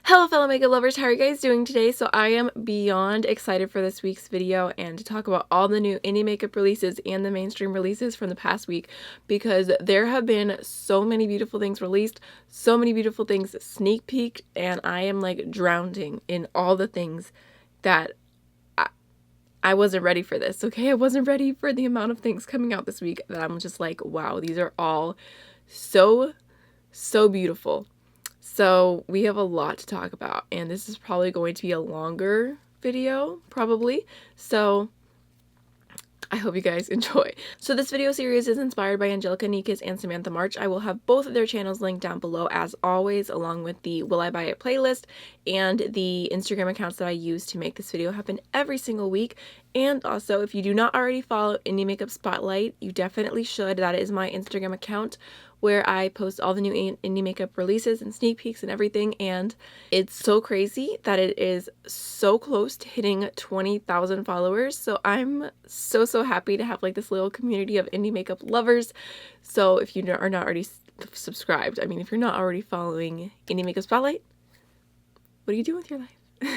Hello fellow makeup lovers, how are you guys doing today? So I am beyond excited for this week's video and to talk about all the new indie makeup releases and the mainstream releases from the past week, because there have been so many beautiful things released, so many beautiful things sneak peeked, and I am like drowning in all the things that I wasn't ready for this, okay? I wasn't ready for the amount of things coming out this week that I'm just like, wow, these are all so beautiful. So we have a lot to talk about, and this is probably going to be a longer video, probably. So I hope you guys enjoy. So this video series is inspired by Angelica Nikas and Samantha March. I will have both of their channels linked down below as always, along with the Will I Buy It playlist and the Instagram accounts that I use to make this video happen every single week. And also, if you do not already follow Indie Makeup Spotlight, you definitely should. That is my Instagram account where I post all the new indie makeup releases and sneak peeks and everything, and it's so crazy that it is so close to hitting 20,000 followers. So I'm so happy to have like this little community of indie makeup lovers. So if you are not already subscribed, I mean, if you're not already following Indie Makeup Spotlight, what are you doing with your life?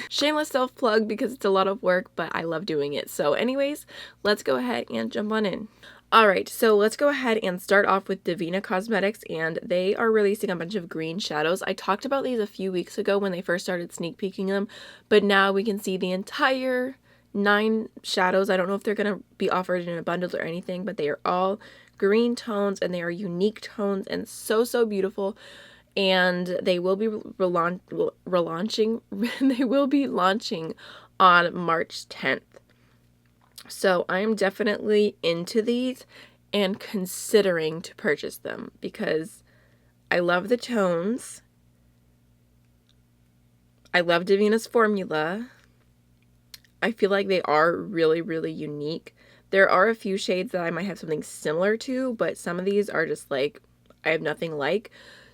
Shameless self-plug because it's a lot of work, but I love doing it. So anyways, let's go ahead and jump on in. Alright, so let's go ahead and start off with Davina Cosmetics, and they are releasing a bunch of green shadows. I talked about these a few weeks ago when they first started sneak peeking them, but now we can see the entire 9 shadows. I don't know if they're going to be offered in a bundle or anything, but they are all green tones, and they are unique tones and so beautiful. And they will be relaunching they will be launching on March 10th. So I'm definitely into these and considering to purchase them because I love the tones. I love Davina's formula. I feel like they are really unique. There are a few shades that I might have something similar to, but some of these are just like, I have nothing like.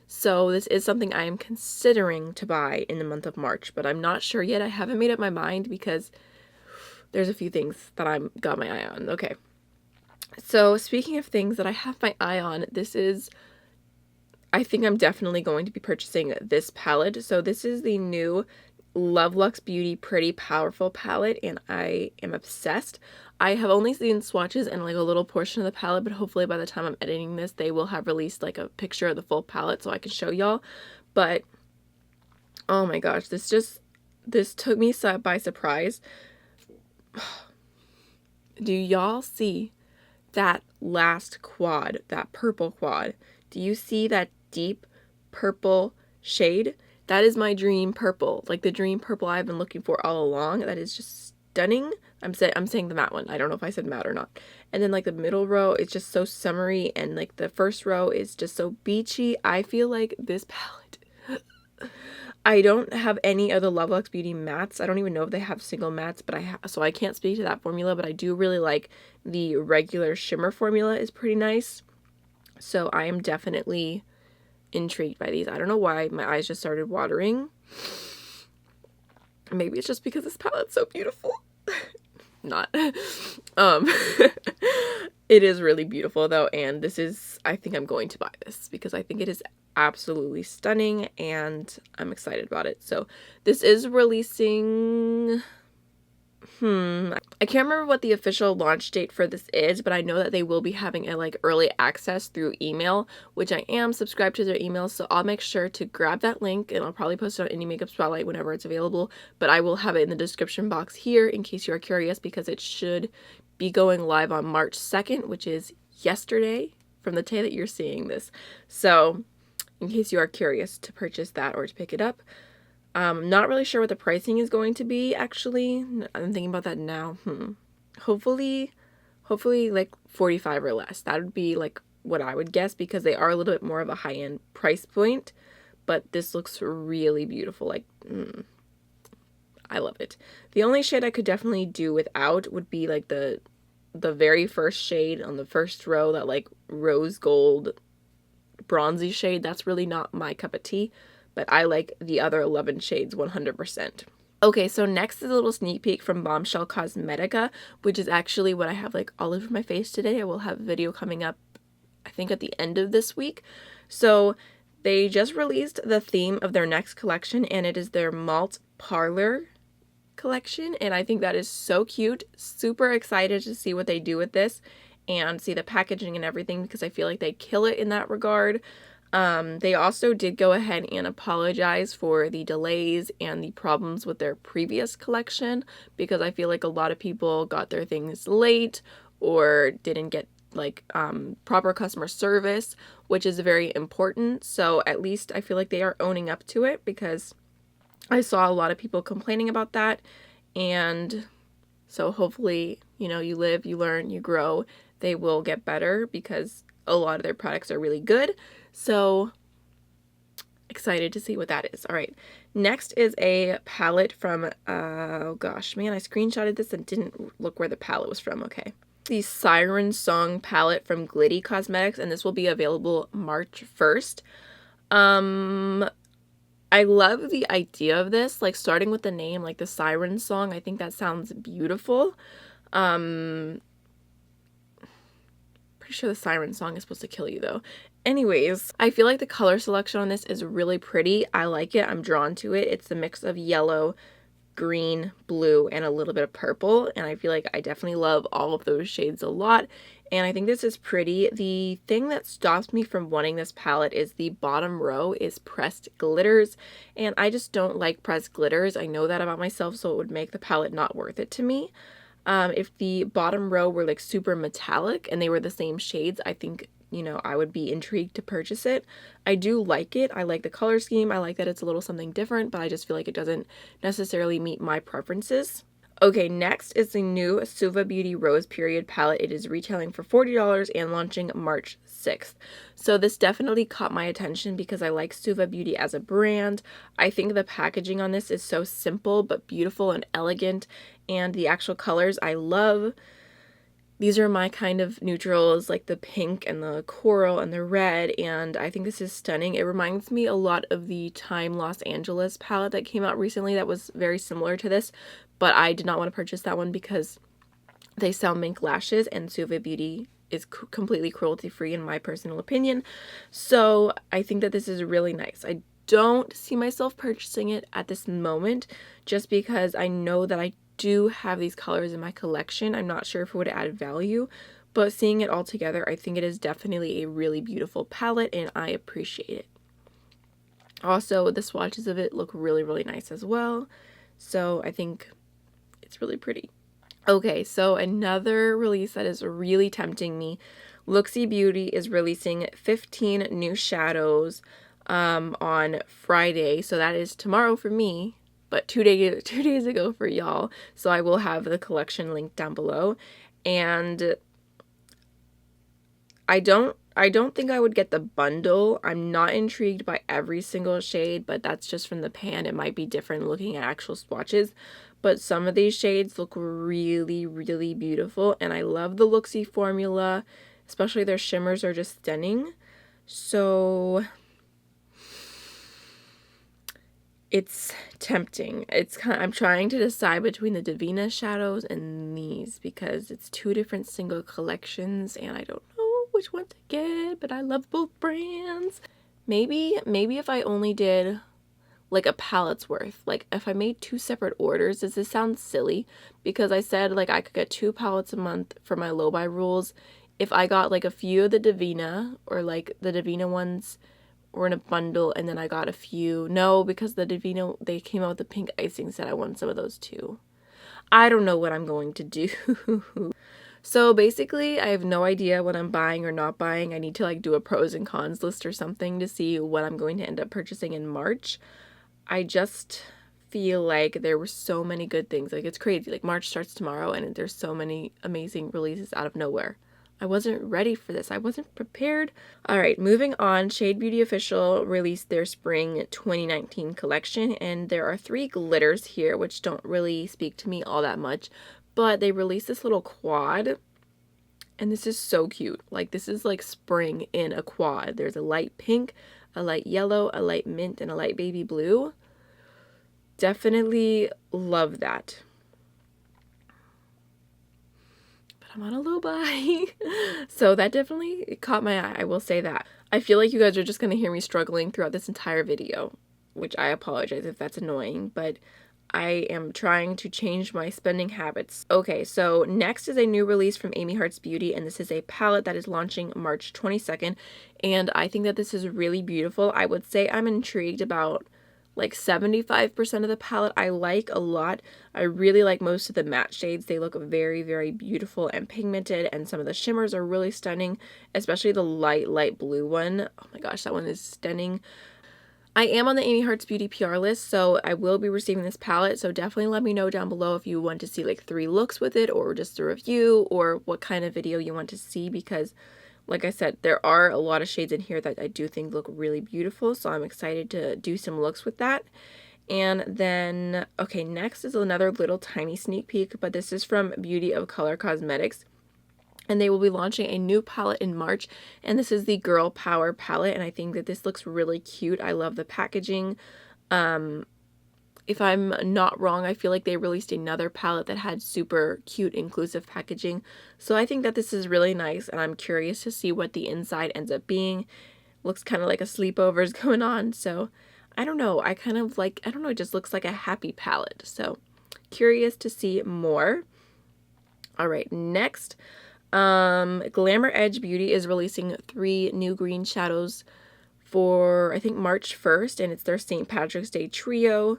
So this is something I am considering to buy in the month of March, but I'm not sure yet. I haven't made up my mind because there's a few things that I've got my eye on. Okay. So speaking of things that I have my eye on, I think I'm definitely going to be purchasing this palette. So this is the new Luxe Beauty Pretty Powerful palette, and I am obsessed. I have only seen swatches and like a little portion of the palette, but hopefully by the time I'm editing this, they will have released like a picture of the full palette so I can show y'all. But oh my gosh, this took me by surprise. Do y'all see that last quad, that purple quad? Do you see that deep purple shade? That is my dream purple, like the dream purple I've been looking for all along. That is just stunning. I'm saying the matte one. I don't know if I said matte or not. And then like the middle row is just so summery, and like the first row is just so beachy. I feel like this palette I don't have any of the Luxe Beauty mattes. I don't even know if they have single mattes, but so I can't speak to that formula, but I do really like the regular shimmer formula is pretty nice. So I am definitely intrigued by these. I don't know why my eyes just started watering. Maybe it's just because this palette's so beautiful. Not. It is really beautiful though, and I think I'm going to buy this because I think it is absolutely stunning and I'm excited about it. So this is releasing, I can't remember what the official launch date for this is, but I know that they will be having a like early access through email, which I am subscribed to their email, so I'll make sure to grab that link and I'll probably post it on Indie Makeup Spotlight whenever it's available, but I will have it in the description box here in case you are curious, because it should be going live on March 2nd, which is yesterday from the day that you're seeing this. So in case you are curious to purchase that or to pick it up. Not really sure what the pricing is going to be, actually. I'm thinking about that now. Hopefully like 45 or less. That would be like what I would guess, because they are a little bit more of a high-end price point, but this looks really beautiful. Like, I love it. The only shade I could definitely do without would be like the very first shade on the first row, that like rose gold bronzy shade. That's really not my cup of tea, but I like the other 11 shades 100%. Okay, so next is a little sneak peek from Bombshell Cosmetica, which is actually what I have like all over my face today. I will have a video coming up, I think at the end of this week. So They just released the theme of their next collection, and it is their Malt Parlour collection, and I think that is so cute. Super excited to see what they do with this and see the packaging and everything, because I feel like they kill it in that regard. They also did go ahead and apologize for the delays and the problems with their previous collection, because I feel like a lot of people got their things late or didn't get like proper customer service, which is very important. So at least I feel like they are owning up to it, because I saw a lot of people complaining about that. And so hopefully, you know, you live, you learn, you grow. They will get better, because a lot of their products are really good. So excited to see what that is. All right, next is a palette from oh gosh, man, I screenshotted this and didn't look where the palette was from. Okay, the Siren Song palette from Glitty Cosmetics, and this will be available March 1st. I love the idea of this, like starting with the name, like the Siren Song. I think that sounds beautiful. Pretty sure the Siren Song is supposed to kill you though. Anyways, I feel like the color selection on this is really pretty. I like it. I'm drawn to it. It's a mix of yellow, green, blue, and a little bit of purple, and I feel like I definitely love all of those shades a lot, and I think this is pretty. The thing that stops me from wanting this palette is the bottom row is pressed glitters, and I just don't like pressed glitters. I know that about myself, so it would make the palette not worth it to me. If the bottom row were like super metallic and they were the same shades, I think, you know, I would be intrigued to purchase it. I do like it. I like the color scheme. I like that it's a little something different, but I just feel like it doesn't necessarily meet my preferences. Okay, next is the new Suva Beauty Rose Period palette. It is retailing for $40 and launching March 6th. So this definitely caught my attention because I like Suva Beauty as a brand. I think the packaging on this is so simple but beautiful and elegant, and the actual colors I love. These are my kind of neutrals, like the pink and the coral and the red, and I think this is stunning. It reminds me a lot of the Time Los Angeles palette that came out recently that was very similar to this, but I did not want to purchase that one because they sell mink lashes, and Suva Beauty is completely cruelty-free in my personal opinion. So I think that this is really nice. I don't see myself purchasing it at this moment just because I know that I do have these colors in my collection. I'm not sure if it would add value, but seeing it all together, I think it is definitely a really beautiful palette and I appreciate it. Also, the swatches of it look really, really nice as well. So I think it's really pretty. Okay, so another release that is really tempting me. Luxe Beauty is releasing 15 new shadows on Friday. So that is tomorrow for me, but 2 days ago for y'all. So I will have the collection linked down below. And I don't think I would get the bundle. I'm not intrigued by every single shade, but that's just from the pan. It might be different looking at actual swatches. But some of these shades look really, really beautiful. And I love the Looxi formula, especially their shimmers are just stunning. So it's tempting. I'm trying to decide between the Davina shadows and these because it's two different single collections and I don't know which one to get, but I love both brands. Maybe if I only did like a palette's worth, like if I made 2 separate orders. Does this sound silly? Because I said like I could get 2 palettes a month for my low buy rules. If I got like a few of the Davina, or like the Davina ones were in a bundle, and then I got a few. No, because the Davina, they came out with the pink icing set. I want some of those too. I don't know what I'm going to do. So basically, I have no idea what I'm buying or not buying. I need to like do a pros and cons list or something to see what I'm going to end up purchasing in March. I just feel like there were so many good things. Like, it's crazy. Like, March starts tomorrow and there's so many amazing releases out of nowhere. I wasn't ready for this. I wasn't prepared. All right, moving on. Shade Beauty Official released their spring 2019 collection, and there are 3 glitters here, which don't really speak to me all that much, but they released this little quad, and this is so cute. Like, this is like spring in a quad. There's a light pink, a light yellow, a light mint, and a light baby blue. Definitely love that. But I'm on a low buy. So that definitely caught my eye, I will say that. I feel like you guys are just going to hear me struggling throughout this entire video, which I apologize if that's annoying, but I am trying to change my spending habits. Okay, so next is a new release from AmiHeartsBeauty, and this is a palette that is launching March 22nd, and I think that this is really beautiful. I would say I'm intrigued about like 75% of the palette. I like a lot. I really like most of the matte shades. They look very, very beautiful and pigmented, and some of the shimmers are really stunning, especially the light blue one. Oh my gosh, that one is stunning. I am on the AmiHeartsBeauty PR list, so I will be receiving this palette, so definitely let me know down below if you want to see like 3 looks with it, or just a review, or what kind of video you want to see, because like I said, there are a lot of shades in here that I do think look really beautiful, so I'm excited to do some looks with that. And then, okay, next is another little tiny sneak peek, but this is from Beauty of Color Cosmetics. And they will be launching a new palette in March, and this is the Girl Power palette, and I think that this looks really cute. I love the packaging. If I'm not wrong, I feel like they released another palette that had super cute inclusive packaging, so I think that this is really nice, and I'm curious to see what the inside ends up being. Looks kind of like a sleepovers going on, so I don't know. I kind of like, I don't know, it just looks like a happy palette, so curious to see more. All right, next. Glamour Edge Beauty is releasing 3 new green shadows for, I think, March 1st, and it's their St. Patrick's Day trio,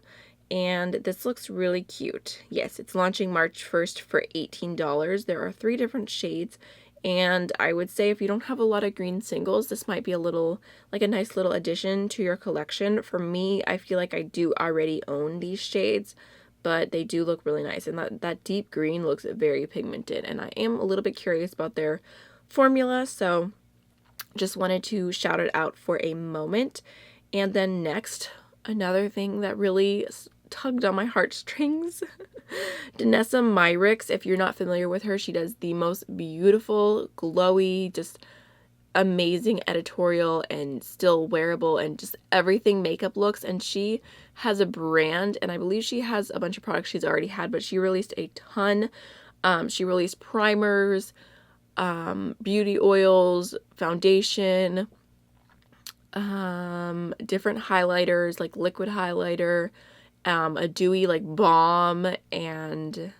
and this looks really cute. Yes, it's launching March 1st for $18. There are 3 different shades, and I would say if you don't have a lot of green singles, this might be a little, like a nice little addition to your collection. For me, I feel like I do already own these shades, but they do look really nice, and that deep green looks very pigmented, and I am a little bit curious about their formula, so just wanted to shout it out for a moment. And then next, another thing that really tugged on my heartstrings, Danesa Myryx. If you're not familiar with her, she does the most beautiful, glowy, just amazing editorial and still wearable and just everything makeup looks, and she has a brand, and I believe she has a bunch of products she's already had, but she released a ton. She released primers, beauty oils, foundation, different highlighters like liquid highlighter, a dewy like balm, and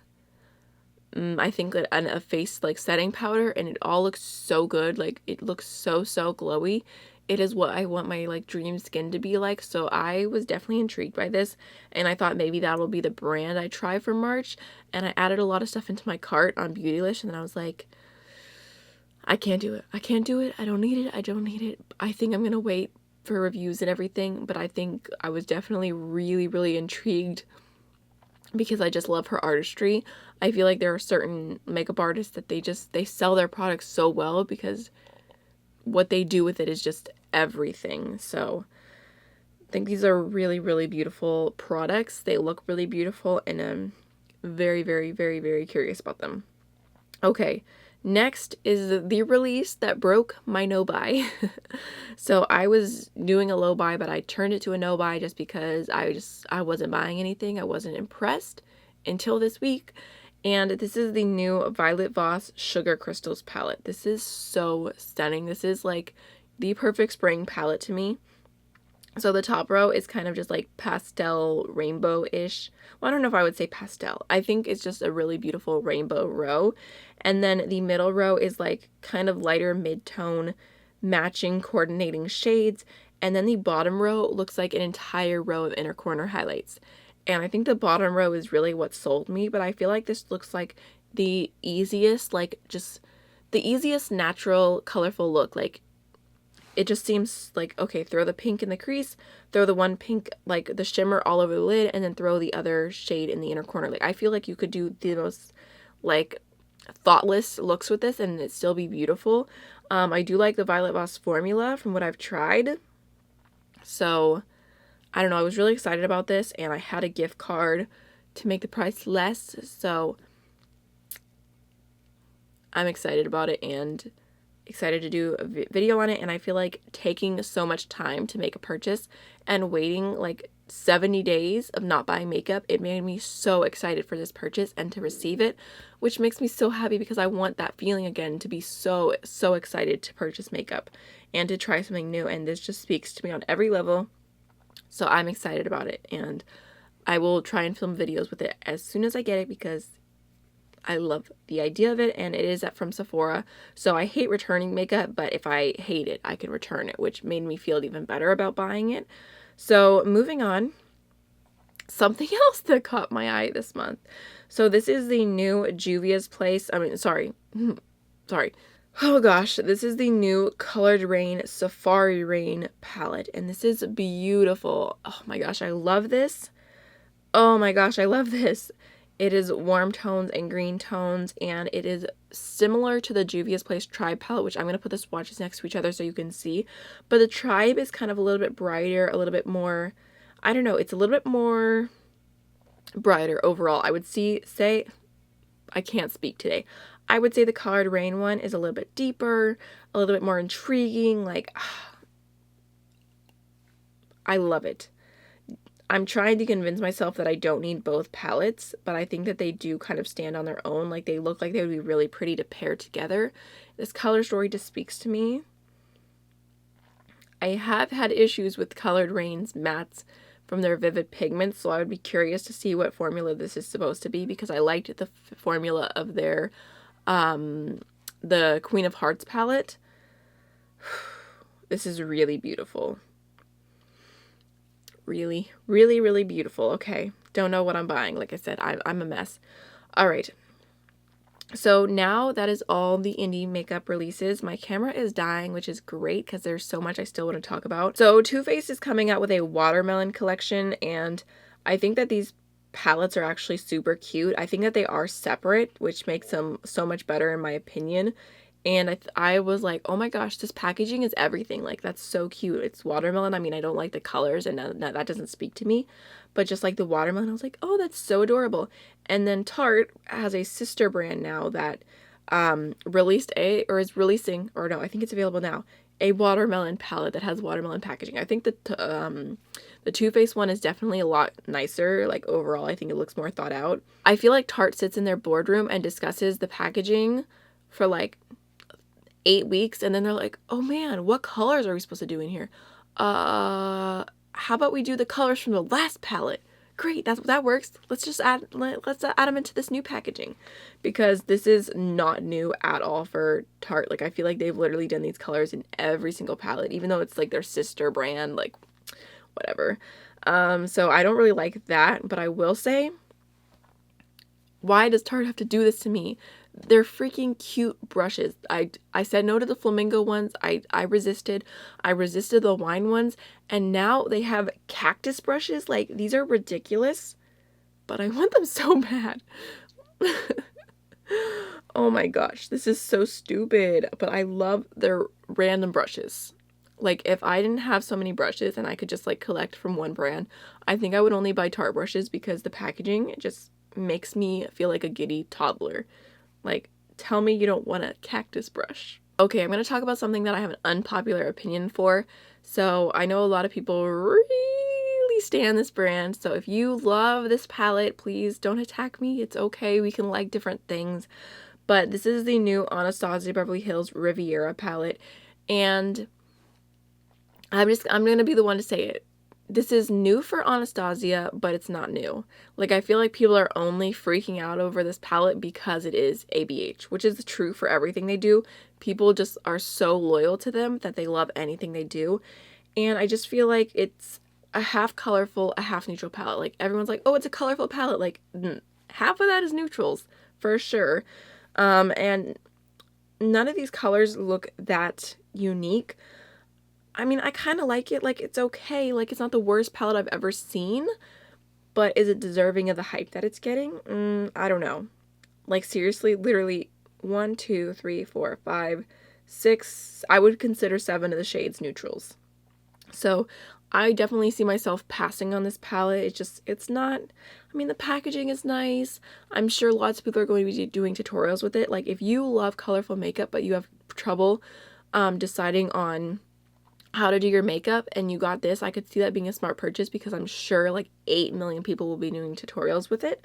I think that a face like setting powder, and it all looks so good. Like, it looks so glowy. It is what I want my like dream skin to be like, so I was definitely intrigued by this, and I thought maybe that'll be the brand I try for March, and I added a lot of stuff into my cart on Beautylish, and then I was like, I can't do it. I can't do it. I don't need it. I don't need it. I think I'm gonna wait for reviews and everything, but I think I was definitely really intrigued because I just love her artistry. I feel like there are certain makeup artists that they sell their products so well because what they do with it is just everything. So I think these are really beautiful products. They look really beautiful, and I'm very curious about them. Okay, next is the release that broke my no buy. So I was doing a low buy, but I turned it to a no buy just because I wasn't buying anything. I wasn't impressed until this week. And this is the new Violet Voss Sugar Crystals palette. This is so stunning. This is like the perfect spring palette to me. So the top row is kind of just like pastel rainbow-ish. Well, I don't know if I would say pastel. I think it's just a really beautiful rainbow row. And then the middle row is like kind of lighter mid-tone matching coordinating shades. And then the bottom row looks like an entire row of inner corner highlights. And I think the bottom row is really what sold me, but I feel like this looks like the easiest, like just the easiest natural colorful look. Like, it just seems like, okay, throw the pink in the crease, throw the one pink, like the shimmer all over the lid, and then throw the other shade in the inner corner. Like, I feel like you could do the most like thoughtless looks with this and it still be beautiful. I do like the Violet Voss formula from what I've tried. So I don't know, I was really excited about this, and I had a gift card to make the price less, so I'm excited about it and excited to do a video on it. And I feel like taking so much time to make a purchase and waiting like 70 days of not buying makeup, it made me so excited for this purchase and to receive it, which makes me so happy because I want that feeling again, to be so excited to purchase makeup and to try something new. And this just speaks to me on every level. So I'm excited about it, and I will try and film videos with it as soon as I get it because I love the idea of it, and it is from Sephora. So I hate returning makeup, but if I hate it, I can return it, which made me feel even better about buying it. So moving on, something else that caught my eye this month. So this is the new Juvia's Place. Sorry. Oh gosh, this is the new Colored Rain Safari Rain palette, and this is beautiful. Oh my gosh, I love this. Oh my gosh, I love this. It is warm tones and green tones, and it is similar to the Juvia's Place Tribe palette, which I'm going to put the swatches next to each other so you can see. But the Tribe is kind of a little bit brighter, a little bit more, I don't know, it's a little bit more brighter overall. I would say, I can't speak today. I would say the Colored Rain one is a little bit deeper, a little bit more intriguing. Like, I love it. I'm trying to convince myself that I don't need both palettes, but I think that they do kind of stand on their own. Like, they look like they would be really pretty to pair together. This color story just speaks to me. I have had issues with Colored Rain's mattes from their Vivid Pigments, so I would be curious to see what formula this is supposed to be, because I liked the formula of their the Queen of Hearts palette. This is really beautiful. Really, really, really beautiful. Okay, don't know what I'm buying. Like I said, I'm a mess. All right. So now that is all the indie makeup releases. My camera is dying, which is great because there's so much I still want to talk about. So Too Faced is coming out with a watermelon collection, and I think that these palettes are actually super cute. I think that they are separate, which makes them so much better in my opinion. And I was like, oh my gosh, this packaging is everything. Like, that's so cute. It's watermelon. I mean, I don't like the colors, and that doesn't speak to me. But just like the watermelon, I was like, oh, that's so adorable. And then Tarte has a sister brand now that is releasing, or no, I think it's available now, a watermelon palette that has watermelon packaging. I think the Too Faced one is definitely a lot nicer. Like, overall, I think it looks more thought out. I feel like Tarte sits in their boardroom and discusses the packaging for like 8 weeks, and then they're like, oh man, what colors are we supposed to do in here? How about we do the colors from the last palette? Great, that works. Let's add them into this new packaging, because this is not new at all for Tarte. Like, I feel like they've literally done these colors in every single palette, even though it's like their sister brand, like whatever. So I don't really like that, but I will say, why does Tarte have to do this to me? They're freaking cute brushes. I said no to the flamingo ones. I resisted. I resisted the wine ones. And now they have cactus brushes. Like, these are ridiculous, but I want them so bad. Oh my gosh, this is so stupid. But I love their random brushes. Like, if I didn't have so many brushes and I could just like collect from one brand, I think I would only buy Tarte brushes, because the packaging just makes me feel like a giddy toddler. Like, tell me you don't want a cactus brush. Okay, I'm going to talk about something that I have an unpopular opinion for. So I know a lot of people really stan this brand. So if you love this palette, please don't attack me. It's okay. We can like different things. But this is the new Anastasia Beverly Hills Riviera palette. And I'm going to be the one to say it. This is new for Anastasia, but it's not new. Like, I feel like people are only freaking out over this palette because it is ABH, which is true for everything they do. People just are so loyal to them that they love anything they do. And I just feel like it's a half colorful, a half neutral palette. Like, everyone's like, oh, it's a colorful palette. Like, half of that is neutrals, for sure. And none of these colors look that unique. I mean, I kind of like it. Like, it's okay. Like, it's not the worst palette I've ever seen. But is it deserving of the hype that it's getting? I don't know. Like, seriously, literally 1, 2, 3, 4, 5, 6. I would consider 7 of the shades neutrals. So I definitely see myself passing on this palette. It's not, I mean, the packaging is nice. I'm sure lots of people are going to be doing tutorials with it. Like, if you love colorful makeup, but you have trouble deciding on how to do your makeup and you got this, I could see that being a smart purchase because I'm sure like 8 million people will be doing tutorials with it.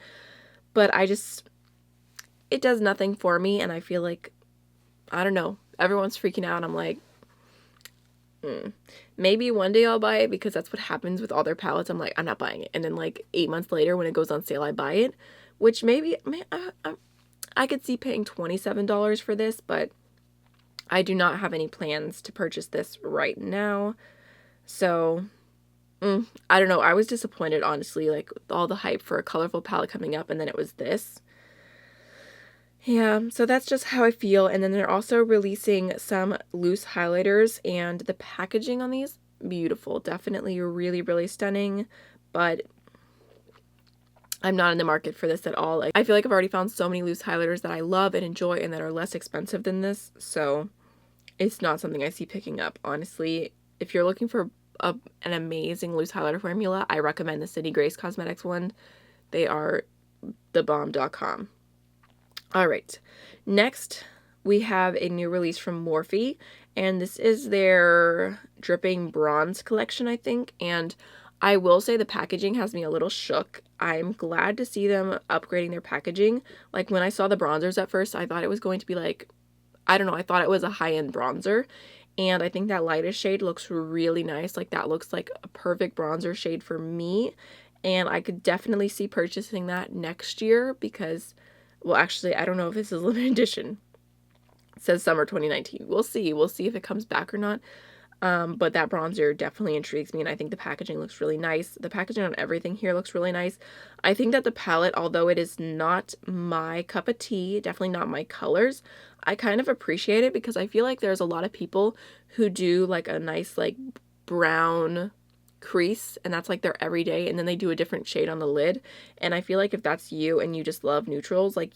But it does nothing for me, and I feel like, I don't know, everyone's freaking out and I'm like, maybe one day I'll buy it because that's what happens with all their palettes. I'm like, I'm not buying it. And then like 8 months later when it goes on sale, I buy it, which maybe, I could see paying $27 for this, but I do not have any plans to purchase this right now. So, I don't know. I was disappointed, honestly, like with all the hype for a colorful palette coming up, and then it was this. Yeah, so that's just how I feel. And then they're also releasing some loose highlighters, and the packaging on these, beautiful. Definitely really, really stunning, but I'm not in the market for this at all. Like, I feel like I've already found so many loose highlighters that I love and enjoy and that are less expensive than this, so it's not something I see picking up. Honestly, if you're looking for an amazing loose highlighter formula, I recommend the City Grace Cosmetics one. They are thebomb.com. Alright, next we have a new release from Morphe, and this is their Dripping Bronze collection, I think, and I will say the packaging has me a little shook. I'm glad to see them upgrading their packaging. Like, when I saw the bronzers at first, I thought it was going to be like, I don't know, I thought it was a high-end bronzer, and I think that lightest shade looks really nice. Like, that looks like a perfect bronzer shade for me, and I could definitely see purchasing that next year because, well, actually, I don't know if this is limited edition. It says summer 2019. We'll see. We'll see if it comes back or not. But that bronzer definitely intrigues me, and I think the packaging looks really nice. The packaging on everything here looks really nice. I think that the palette, although it is not my cup of tea, definitely not my colors, I kind of appreciate it because I feel like there's a lot of people who do like a nice like brown crease, and that's like their everyday, and then they do a different shade on the lid. And I feel like if that's you and you just love neutrals, like,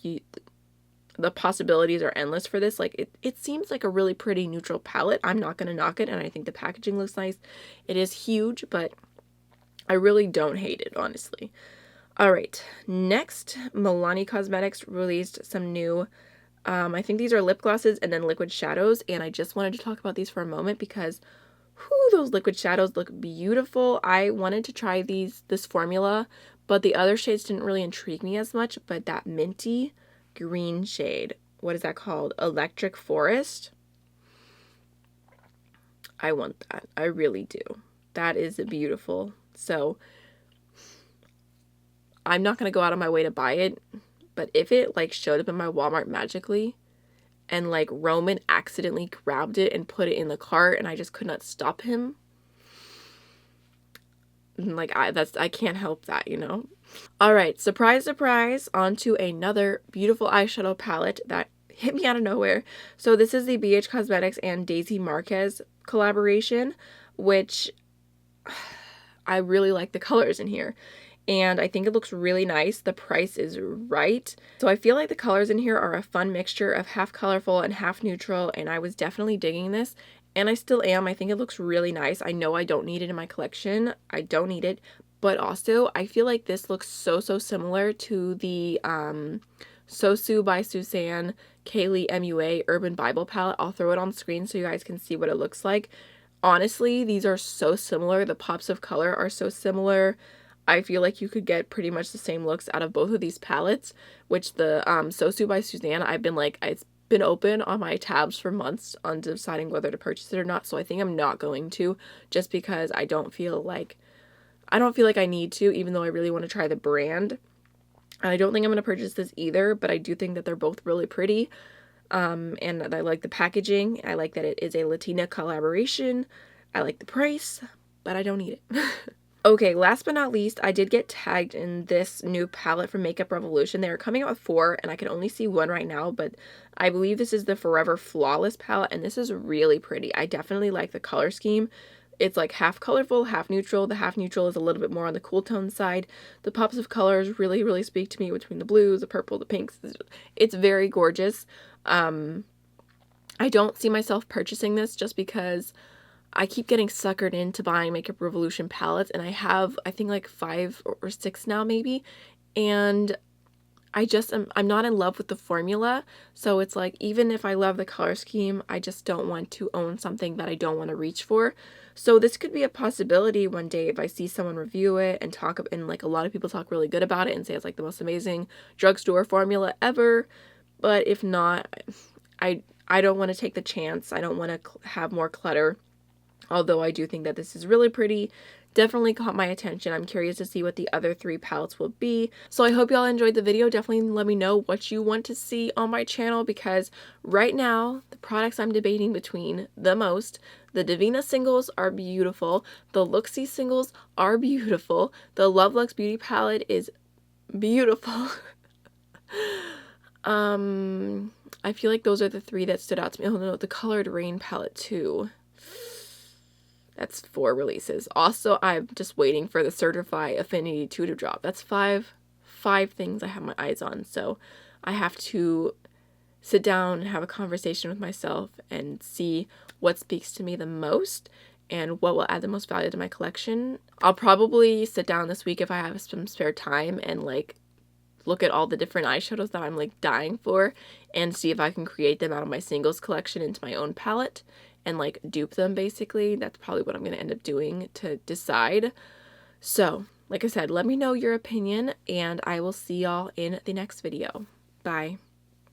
the possibilities are endless for this. Like, it seems like a really pretty neutral palette. I'm not gonna knock it, and I think the packaging looks nice. It is huge, but I really don't hate it, honestly. Alright, next, Milani Cosmetics released some new, I think these are lip glosses and then liquid shadows, and I just wanted to talk about these for a moment because, whew, those liquid shadows look beautiful. I wanted to try this formula, but the other shades didn't really intrigue me as much, but that minty green shade, what is that called? Electric Forest. I want that. I really do. That is beautiful. So I'm not going to go out of my way to buy it, but if it like showed up in my Walmart magically and like Roman accidentally grabbed it and put it in the cart and I just could not stop him, like, I can't help that, you know? Alright, surprise, surprise, onto another beautiful eyeshadow palette that hit me out of nowhere. So this is the BH Cosmetics and Daisy Marquez collaboration, which I really like the colors in here. And I think it looks really nice. The price is right. So I feel like the colors in here are a fun mixture of half colorful and half neutral, and I was definitely digging this. And I still am. I think it looks really nice. I know I don't need it in my collection. I don't need it. But also, I feel like this looks so similar to the Sosu by Suzanne Kaylee MUA Urban Bible palette. I'll throw it on screen so you guys can see what it looks like. Honestly, these are so similar. The pops of color are so similar. I feel like you could get pretty much the same looks out of both of these palettes, which the Sosu by Suzanne, I've been like, it's been open on my tabs for months on deciding whether to purchase it or not, so I think I'm not going to, just because I don't feel like I need to, even though I really want to try the brand. I don't think I'm going to purchase this either, but I do think that they're both really pretty, and I like the packaging. I like that it is a Latina collaboration. I like the price, but I don't need it. Okay, last but not least, I did get tagged in this new palette from Makeup Revolution. They are coming out with 4, and I can only see 1 right now, but I believe this is the Forever Flawless palette, and this is really pretty. I definitely like the color scheme. It's like half colorful, half neutral. The half neutral is a little bit more on the cool tone side. The pops of colors really speak to me between the blues, the purple, the pinks. It's very gorgeous. I don't see myself purchasing this just because I keep getting suckered into buying Makeup Revolution palettes, and I have, I think, like 5 or 6 now maybe, and I'm not in love with the formula. So it's like, even if I love the color scheme, I just don't want to own something that I don't want to reach for. So this could be a possibility one day if I see someone review it and talk, and like a lot of people talk really good about it and say it's like the most amazing drugstore formula ever. But if not, I don't want to take the chance. I don't want to have more clutter. Although I do think that this is really pretty. Definitely caught my attention. I'm curious to see what the other 3 palettes will be. So I hope y'all enjoyed the video. Definitely let me know what you want to see on my channel, because right now the products I'm debating between the most, the Davina singles are beautiful. The Looxi singles are beautiful. The Love Luxe Beauty palette is beautiful. I feel like those are the 3 that stood out to me. Oh no, the Colored Rain palette too. That's 4 releases. Also, I'm just waiting for the Certify Affinity 2 to drop. That's five things I have my eyes on. So I have to sit down and have a conversation with myself and see what speaks to me the most and what will add the most value to my collection. I'll probably sit down this week if I have some spare time and like look at all the different eyeshadows that I'm like dying for and see if I can create them out of my singles collection into my own palette and like dupe them basically. That's probably what I'm going to end up doing to decide. So, like I said, let me know your opinion and I will see y'all in the next video. Bye.